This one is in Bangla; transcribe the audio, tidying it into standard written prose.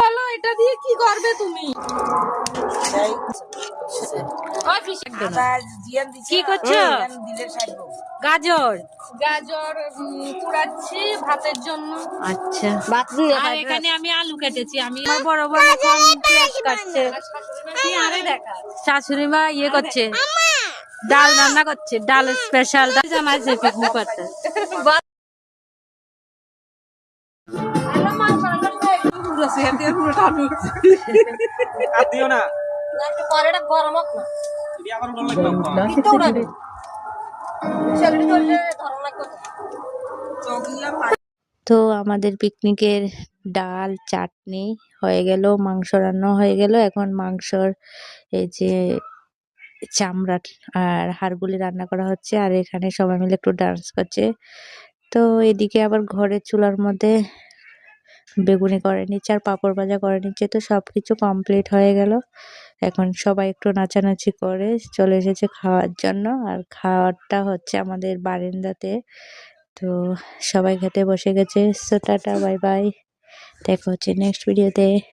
বলো এটা দিয়ে কি করবে তুমি? কি করছো? গাজর গাজর কুড়াচ্ছি ভাতের জন্য। আচ্ছা, আর এখানে আমি আলু কেটেছি। আমি আমার বড় বড় পেঁয়াজ কাটছে। শাশুড়ি মা ইয়ে করছে, ডাল রান্না করছে, ডাল স্পেশাল ডাল জামাইছে পিকনিক করতে। তো আমাদের পিকনিকের ডাল চাটনি হয়ে গেল, মাংস রান্না হয়ে গেল। এখন মাংসর এই যে চামড়া আর হাড়গুলি রান্না করা হচ্ছে, আর এখানে সবাই মিলে একটু ডান্স করছে। তো এদিকে আবার ঘরের চুলার মধ্যে বেগুনি করে নিচ্ছে আর পাঁপড় ভাজা করে নিচ্ছে। তো সবকিছু কমপ্লিট হয়ে গেল। এখন সবাই একটু নাচানাচি করে চলে এসেছে খাওয়ার জন্য। আর খাওয়ারটা হচ্ছে আমাদের বারান্দাতে। তো সবাই খেতে বসে গেছে। সো টাটা, বাই বাই, দেখা হচ্ছে নেক্সট ভিডিওতে।